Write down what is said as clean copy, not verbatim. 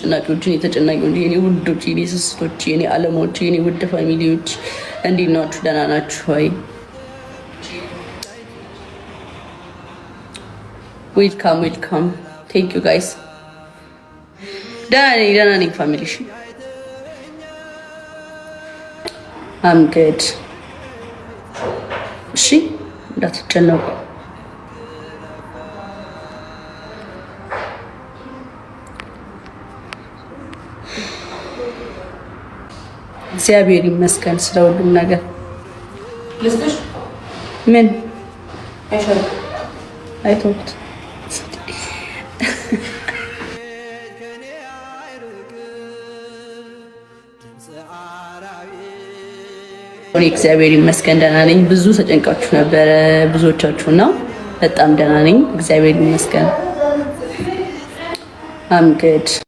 አስጨናቂዎች፣ እኔ ተጨናቂዎች፣ የኔ ውዶች፣ የኔ ስስቶች፣ የኔ አለሞች፣ የኔ ውድ ፋሚሊዎች እንዴት ናችሁ? ደህና ናችሁ ወይ? ዌልካም ዌልካም። ቴንክ ዩ ጋይስ። ደህና ነኝ ፋሚሊ። እሺ አም ጉድ። እሺ እንዳትጨነቁ። እግዚአብሔር ይመስገን ስለ ሁሉም ነገር። ምን አይተውት እኔ እግዚአብሔር ይመስገን ደህና ነኝ። ብዙ ተጨንቃችሁ ነበረ ብዙዎቻችሁ ነው። በጣም ደህና ነኝ እግዚአብሔር ይመስገን። አም ጉድ